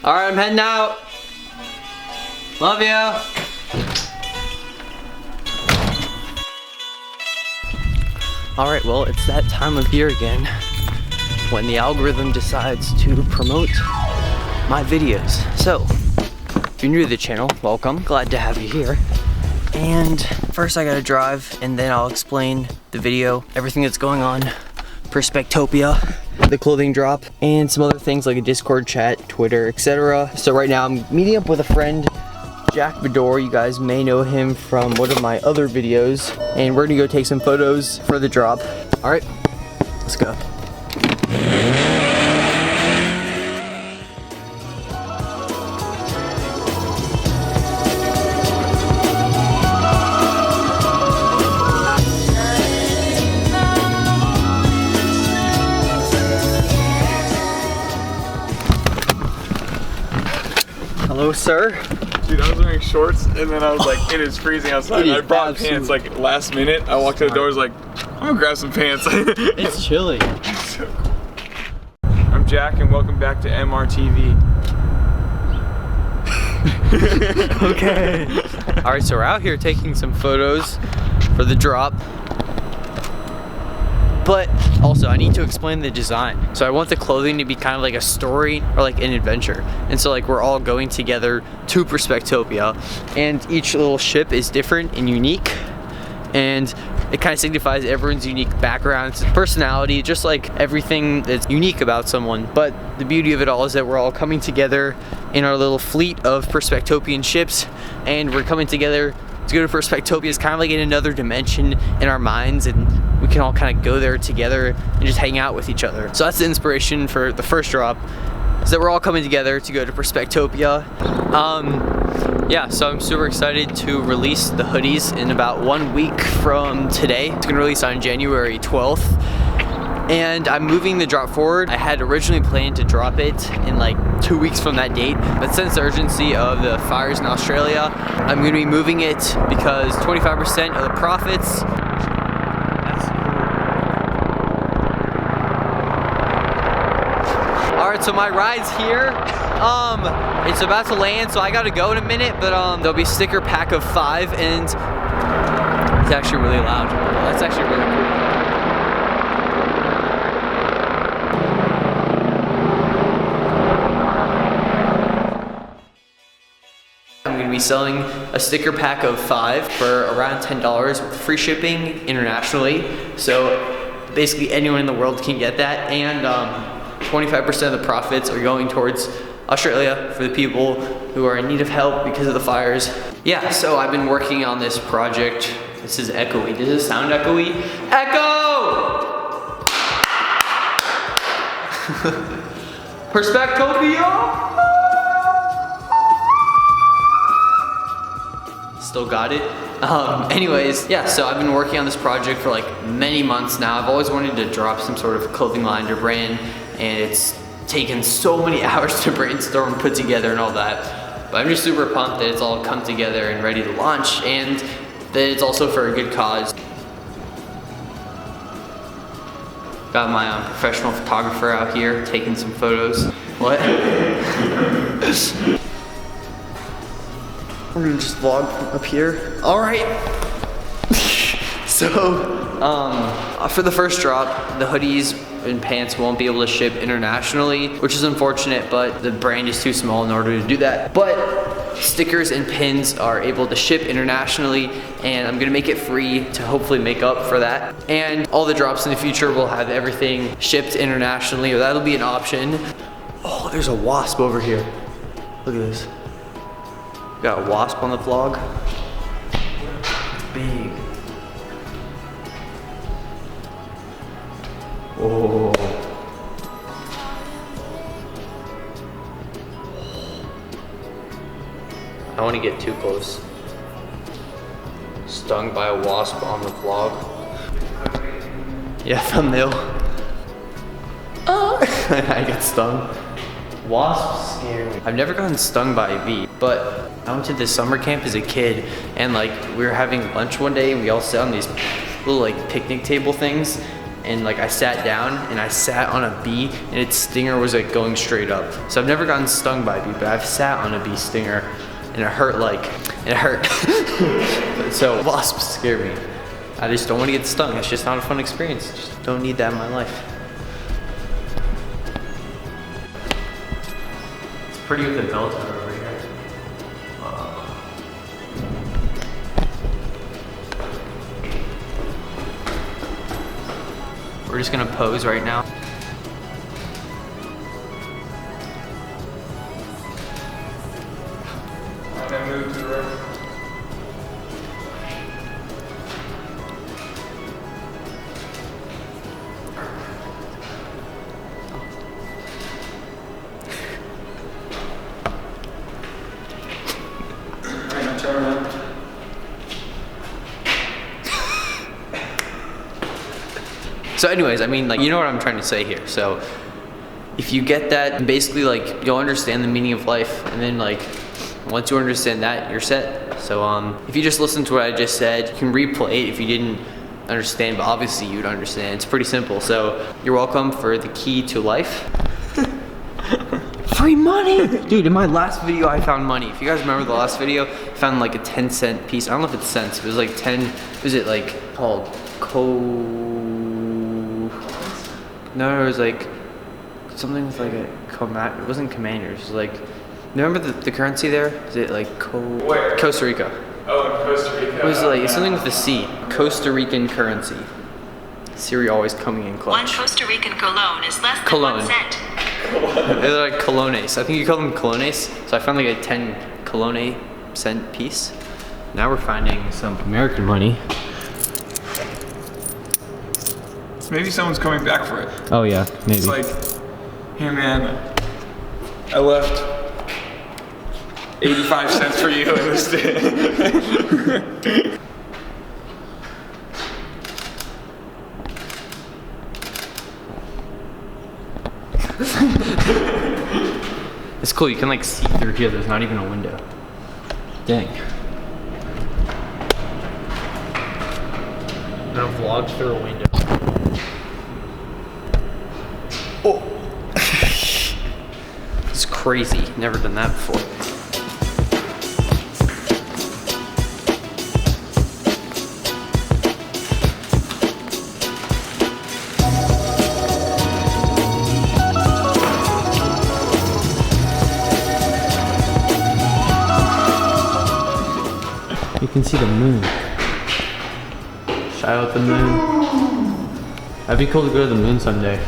All right, I'm heading out. Love you. All right, well, it's that time of year again when the algorithm decides to promote my videos. So, if you're new to the channel, welcome. Glad to have you here. And first I gotta drive, and then I'll explain the video, everything that's going on, Perspectopia, the clothing drop, and some other things like a Discord chat, Twitter, etc. So right now I'm meeting up with a friend, Jack Bedore. You guys may know him from one of my other videos, and we're gonna go take some photos for the drop. All right, let's go. Hello, sir. Dude, I was wearing shorts and then I was like, it is freezing outside. I brought pants like last minute. I walked to the door, I was like, I'm gonna grab some pants. It's chilly. It's so cool. I'm Jack and welcome back to MRTV. Okay. All right, so we're out here taking some photos for the drop. But also, I need to explain the design. So I want the clothing to be kind of like a story or like an adventure. And so like we're all going together to Perspectopia, and each little ship is different and unique. And it kind of signifies everyone's unique backgrounds, personality, just like everything that's unique about someone. But the beauty of it all is that we're all coming together in our little fleet of Perspectopian ships, and we're coming together to go to Perspectopia. Is kind of like in another dimension in our minds, and we can all kind of go there together and just hang out with each other. So that's the inspiration for the first drop, is that we're all coming together to go to Perspectopia. Yeah, so I'm super excited to release the hoodies in about 1 week from today. It's gonna release on January 12th. And I'm moving the drop forward. I had originally planned to drop it in like 2 weeks from that date, but since the urgency of the fires in Australia, I'm gonna be moving it because 25% of the profits. All right, so my ride's here. It's about to land, so I gotta go in a minute, but there'll be a sticker pack of 5, and it's actually really loud. That's actually really cool. I'm gonna be selling a sticker pack of 5 for around $10 with free shipping internationally. So basically anyone in the world can get that, and 25% of the profits are going towards Australia for the people who are in need of help because of the fires. Yeah, so I've been working on this project. This is echoey. Does it sound echoey? Echo! Perspectopia! Still got it. Anyways, yeah, so I've been working on this project for like many months now. I've always wanted to drop some sort of clothing line or brand, and it's taken so many hours to brainstorm and put together and all that. But I'm just super pumped that it's all come together and ready to launch, and that it's also for a good cause. Got my professional photographer out here taking some photos. What? We're gonna just vlog from up here. All right. So, for the first drop, the hoodies and pants won't be able to ship internationally, which is unfortunate, but the brand is too small in order to do that. But stickers and pins are able to ship internationally, and I'm gonna make it free to hopefully make up for that. And all the drops in the future will have everything shipped internationally, or that'll be an option. Oh, there's a wasp over here. Look at this. Got a wasp on the vlog. It's big. Oh. I don't want to get too close. Stung by a wasp on the vlog. Yeah, thumbnail. Oh. I get stung. Wasps scare me. I've never gotten stung by a bee, but I went to this summer camp as a kid, and like we were having lunch one day and we all sat on these little like picnic table things, and like I sat down and I sat on a bee and its stinger was like going straight up. So I've never gotten stung by a bee, but I've sat on a bee stinger and it hurt So wasps scare me. I just don't want to get stung. It's just not a fun experience. Just don't need that in my life. It's pretty with the belt over here. We're just gonna pose right now. And then move to the right. Alright, now turn around. So anyways, I mean, like, you know what I'm trying to say here. So if you get that, basically like you'll understand the meaning of life, and then like once you understand that, you're set. So if you just listen to what I just said, you can replay it if you didn't understand, but obviously you'd understand. It's pretty simple. So you're welcome for the key to life. Free money! Dude, in my last video I found money. If you guys remember the last video, I found like a 10-cent piece. I don't know if it's cents. It was like 10, was it like called No, it was like something with like a it wasn't commanders. It was like, remember the currency there? Is it like Where? Costa Rica? Oh, in Costa Rica. It was like something with a C. Costa Rican currency. Siri always coming in clutch. 1 Costa Rican colon is less than Cologne. 1 cent. They're like colones. I think you call them colones. So I found like a 10 colone cent piece. Now we're finding some American money. Maybe someone's coming back for it. Oh yeah, maybe. It's like, hey man, I left 85 cents for you in this day. It's cool, you can like see through here, there's not even a window. Dang. I'm gonna vlog through a window. Oh! It's crazy, never done that before. You can see the moon. Shout out the moon. That'd be cool to go to the moon someday.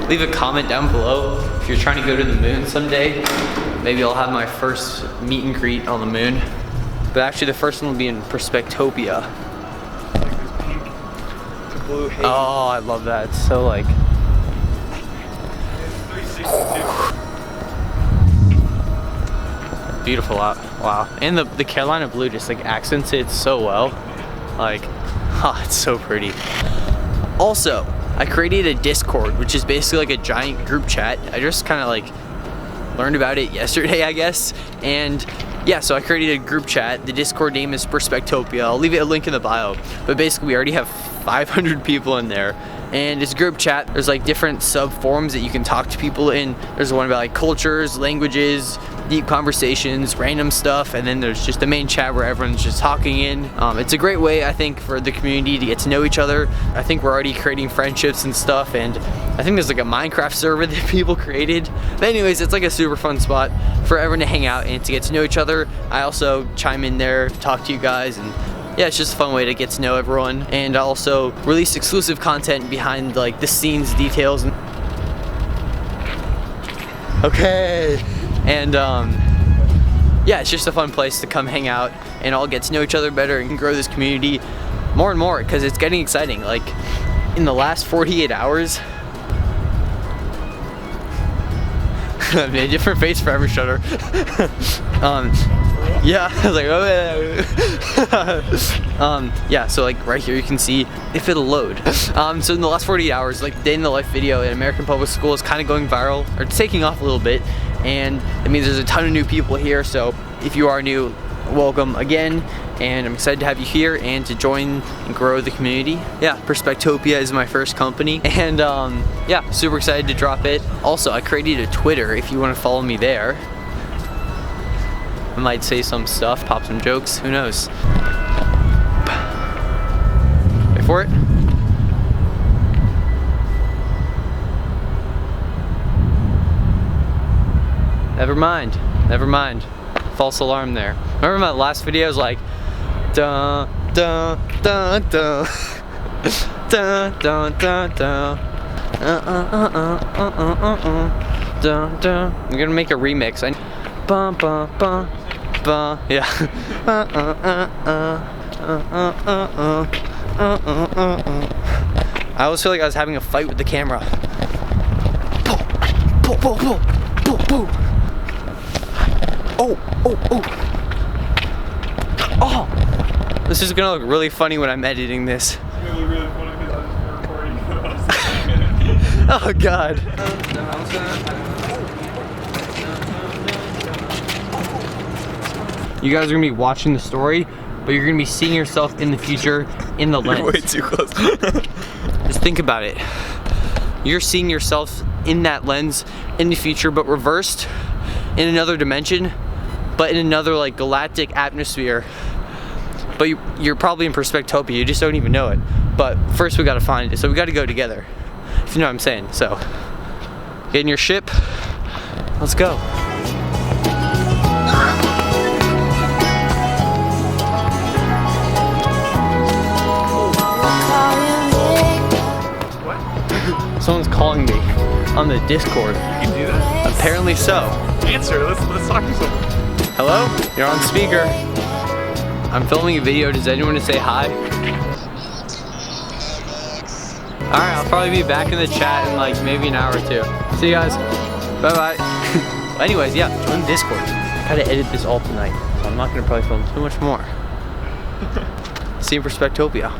Leave a comment down below if you're trying to go to the moon someday. Maybe I'll have my first meet and greet on the moon. But actually the first one will be in Perspectopia. Like this pink to blue haze. Oh, I love that. It's so like... It's 360. Beautiful out. Wow. And the Carolina blue just like accents it so well. Like, oh, it's so pretty. Also, I created a Discord, which is basically like a giant group chat. I just kind of like learned about it yesterday, I guess. And yeah, so I created a group chat. The Discord name is Perspectopia. I'll leave it a link in the bio. But basically we already have 500 people in there. And it's a group chat. There's like different sub forums that you can talk to people in. There's one about like cultures, languages, deep conversations, random stuff, and then there's just the main chat where everyone's just talking in. It's a great way, I think, for the community to get to know each other. I think we're already creating friendships and stuff, and I think there's like a Minecraft server that people created. But anyways, it's like a super fun spot for everyone to hang out and to get to know each other. I also chime in there, talk to you guys, and yeah, it's just a fun way to get to know everyone. And I also release exclusive content behind like the scenes, details. Okay. And yeah, it's just a fun place to come hang out and all get to know each other better and grow this community more and more, because it's getting exciting. Like in the last 48 hours, I made a different face for every shutter. Yeah, I was like, oh yeah, so like right here you can see if it'll load. So in the last 48 hours, like day in the life video at American Public School is kind of going viral, or taking off a little bit, and I mean there's a ton of new people here, so if you are new, welcome again, and I'm excited to have you here and to join and grow the community. Yeah, Perspectopia is my first company, and yeah, super excited to drop it. Also, I created a Twitter if you want to follow me there. I might say some stuff, pop some jokes, who knows. Wait for it. Never mind, never mind. False alarm there. Remember my last video was like, dun dun dun dun, dun dun dun dun, dun dun. I'm gonna make a remix. Bum bum bum bum. Yeah. I always feel like I was having a fight with the camera. Pull, pull, pull, pull, pull, pull. Oh, oh, oh. Oh! This is gonna look really funny when I'm editing this. It's gonna look really funny because I was recording. Oh God. You guys are gonna be watching the story, but you're gonna be seeing yourself in the future in the lens. You're way too close. Just think about it. You're seeing yourself in that lens in the future, but reversed in another dimension, but in another like galactic atmosphere. But you're probably in Perspectopia, you just don't even know it. But first we gotta find it, so we gotta go together, if you know what I'm saying. So, get in your ship, let's go. What? Someone's calling me on the Discord. You can do that? Apparently so. Answer, let's talk to someone. Hello? You're on speaker. I'm filming a video. Does anyone want to say hi? Alright, I'll probably be back in the chat in like maybe an hour or two. See you guys. Bye bye. Anyways, yeah, join the Discord. I gotta edit this all tonight, so I'm not gonna probably film too much more. See you in Perspectopia.